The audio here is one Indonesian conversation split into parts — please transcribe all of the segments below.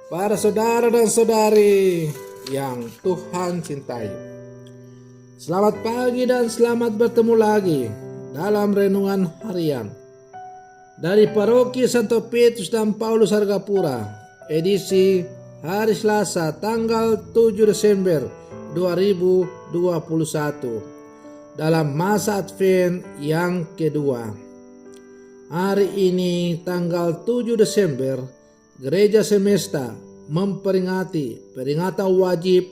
Para saudara dan saudari yang Tuhan cintai, selamat pagi dan selamat bertemu lagi dalam renungan harian dari Paroki Santo Petrus dan Paulus Hargapura, edisi hari Selasa tanggal 7 Desember 2021 dalam masa Advent yang kedua. Hari ini tanggal 7 Desember Gereja Semesta memperingati peringatan wajib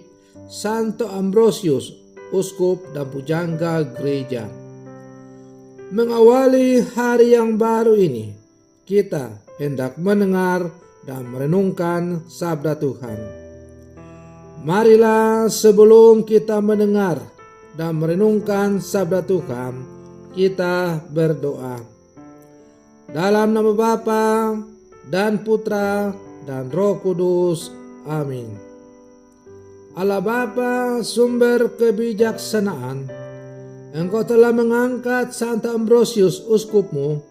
Santo Ambrosius, uskup dan pujangga gereja. Mengawali hari yang baru ini, kita hendak mendengar dan merenungkan sabda Tuhan. Marilah sebelum kita mendengar dan merenungkan sabda Tuhan, kita berdoa. Dalam nama Bapa dan Putra dan Roh Kudus. Amin. Allah Bapa, sumber kebijaksanaan, Engkau telah mengangkat Santo Ambrosius uskupmu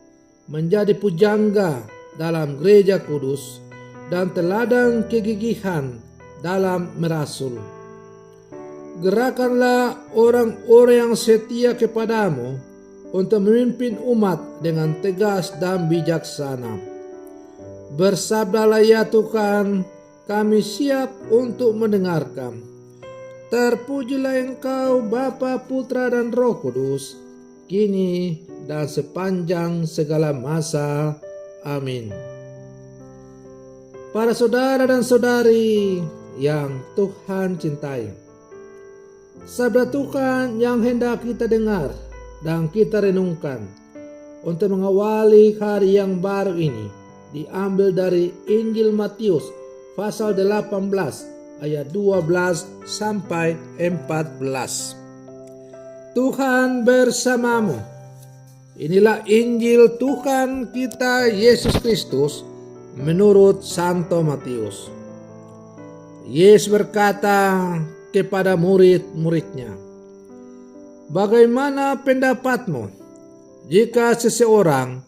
menjadi pujangga dalam gereja kudus dan teladan kegigihan dalam merasul. Gerakanlah orang-orang yang setia kepadamu untuk memimpin umat dengan tegas dan bijaksana. Bersabdalah ya Tuhan, kami siap untuk mendengarkan. Terpujilah Engkau Bapa, Putra dan Roh Kudus, kini dan sepanjang segala masa. Amin. Para saudara dan saudari yang Tuhan cintai, sabda Tuhan yang hendak kita dengar dan kita renungkan untuk mengawali hari yang baru ini diambil dari Injil Matius pasal 18 ayat 12 sampai 14. Tuhan bersamamu. Inilah Injil Tuhan kita Yesus Kristus menurut Santo Matius. Yesus berkata kepada murid-muridnya, "Bagaimana pendapatmu jika seseorang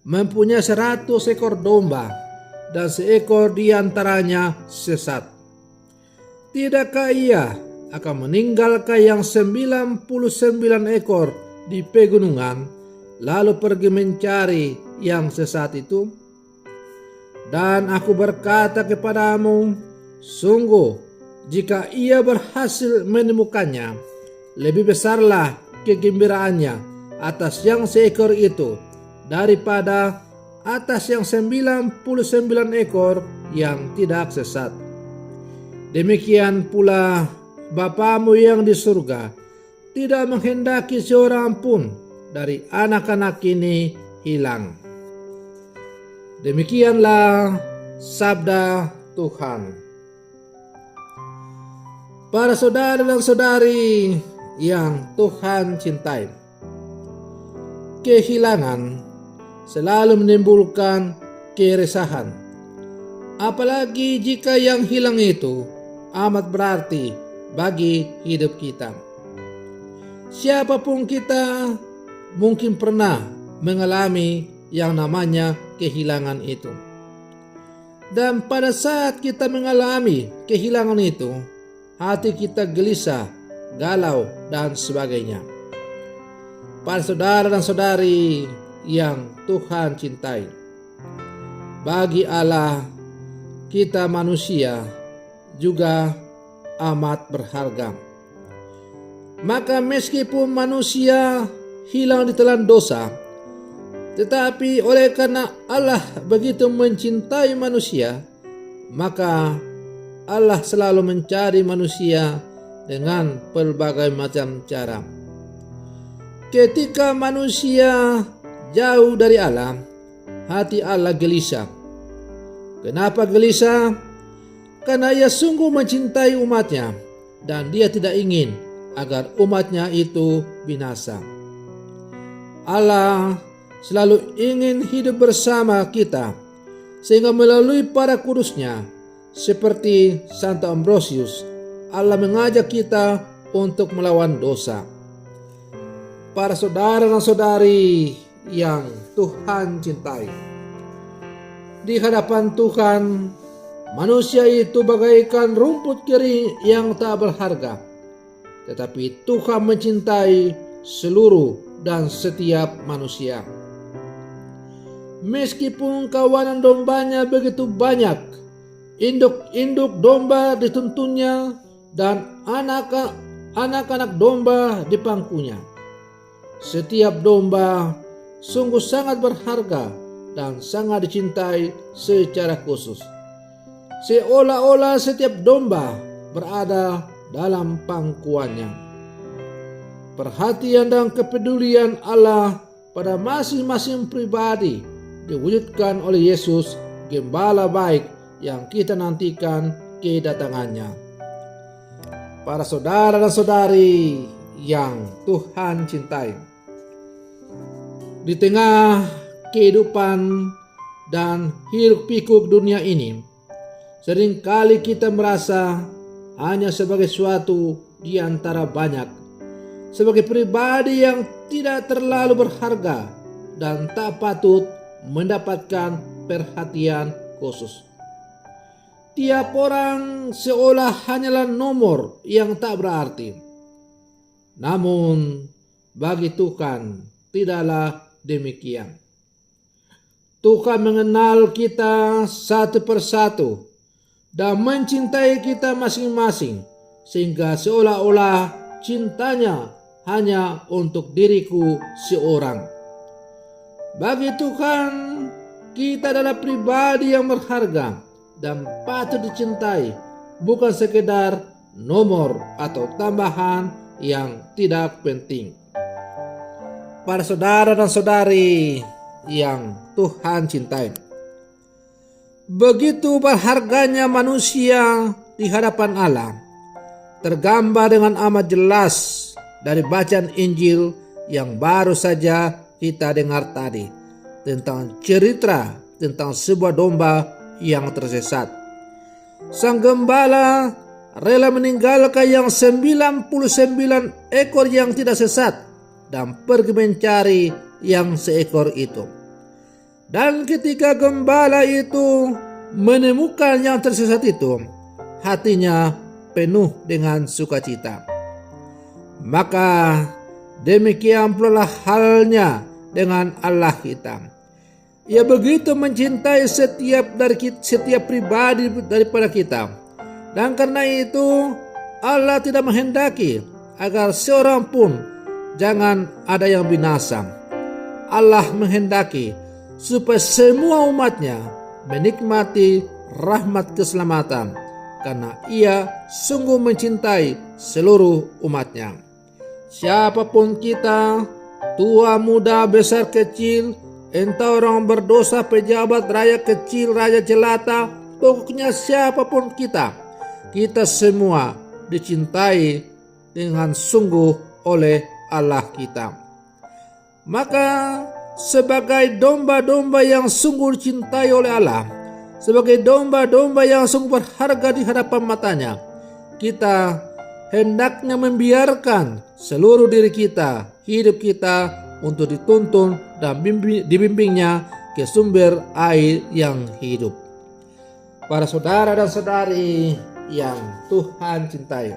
mempunyai 100 ekor domba dan seekor diantaranya sesat? Tidakkah ia akan meninggalkan yang 99 ekor di pegunungan lalu pergi mencari yang sesat itu? Dan aku berkata kepadamu, sungguh jika ia berhasil menemukannya, lebih besarlah kegembiraannya atas yang seekor itu daripada atas yang 99 ekor yang tidak sesat. Demikian pula Bapamu yang di surga tidak menghendaki seorang pun dari anak-anak ini hilang." Demikianlah sabda Tuhan. Para saudara dan saudari yang Tuhan cintai, kehilangan selalu menimbulkan keresahan, apalagi jika yang hilang itu amat berarti bagi hidup kita. Siapapun kita mungkin pernah mengalami yang namanya kehilangan itu. Dan pada saat kita mengalami kehilangan itu, hati kita gelisah, galau, dan sebagainya. Para saudara dan saudari yang Tuhan cintai, bagi Allah kita manusia juga amat berharga. Maka meskipun manusia hilang ditelan dosa, tetapi oleh karena Allah begitu mencintai manusia, maka Allah selalu mencari manusia dengan berbagai macam cara. Ketika manusia jauh dari Allah, hati Allah gelisah. Kenapa gelisah? Karena ia sungguh mencintai umatnya dan dia tidak ingin agar umatnya itu binasa. Allah selalu ingin hidup bersama kita, sehingga melalui para kudusnya seperti Santo Ambrosius, Allah mengajak kita untuk melawan dosa. Para saudara dan saudari yang Tuhan cintai, di hadapan Tuhan Manusia itu bagaikan rumput kering yang tak berharga, tetapi Tuhan mencintai seluruh dan setiap manusia. Meskipun kawanan dombanya begitu banyak, induk-induk domba dituntunnya dan anak-anak domba di pangkunya. Setiap domba sungguh sangat berharga dan sangat dicintai secara khusus. Seolah-olah setiap domba berada dalam pangkuannya. Perhatian dan kepedulian Allah pada masing-masing pribadi diwujudkan oleh Yesus, Gembala baik yang kita nantikan kedatangannya. Para saudara dan saudari yang Tuhan cintai, di tengah kehidupan dan hiruk-pikuk dunia ini, seringkali kita merasa hanya sebagai suatu di antara banyak, sebagai pribadi yang tidak terlalu berharga dan tak patut mendapatkan perhatian khusus. Tiap orang seolah hanyalah nomor yang tak berarti. Namun bagi Tuhan tidaklah demikian. Tuhan mengenal kita satu persatu dan mencintai kita masing-masing, sehingga seolah-olah cintanya hanya untuk diriku seorang. Bagi Tuhan, kita adalah pribadi yang berharga dan patut dicintai, bukan sekedar nomor atau tambahan yang tidak penting. Para saudara dan saudari yang Tuhan cintai, begitu berharganya manusia di hadapan Allah, tergambar dengan amat jelas dari bacaan Injil yang baru saja kita dengar tadi, tentang cerita tentang sebuah domba yang tersesat. Sang gembala rela meninggalkan yang 99 ekor yang tidak sesat dan pergi mencari yang seekor itu. Dan ketika gembala itu menemukan yang tersesat itu, hatinya penuh dengan sukacita. Maka demikian pula halnya dengan Allah kita. Ia begitu mencintai setiap pribadi daripada kita. Dan karena itu Allah tidak menghendaki agar seorang pun jangan ada yang binasa. Allah menghendaki supaya semua umatnya menikmati rahmat keselamatan, karena Ia sungguh mencintai seluruh umatnya. Siapapun kita, tua, muda, besar, kecil, entah orang berdosa, pejabat, rakyat kecil, raja jelata, pokoknya siapapun kita semua dicintai dengan sungguh oleh Allah kita. Maka sebagai domba-domba yang sungguh dicintai oleh Allah, sebagai domba-domba yang sungguh berharga di hadapan matanya, kita hendaknya membiarkan seluruh diri kita, hidup kita untuk dituntun dan dibimbingnya ke sumber air yang hidup. Para saudara dan saudari yang Tuhan cintai,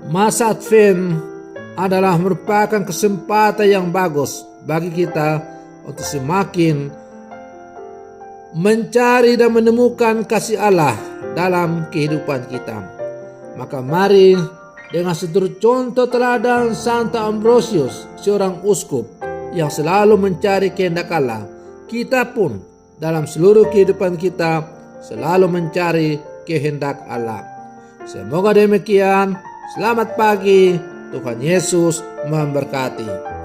masa Advent adalah merupakan kesempatan yang bagus bagi kita untuk semakin mencari dan menemukan kasih Allah dalam kehidupan kita. Maka mari dengan seturut contoh teladan Santa Ambrosius, seorang uskup yang selalu mencari kehendak Allah, kita pun dalam seluruh kehidupan kita selalu mencari kehendak Allah. Semoga demikian. Selamat pagi. Tuhan Yesus memberkati.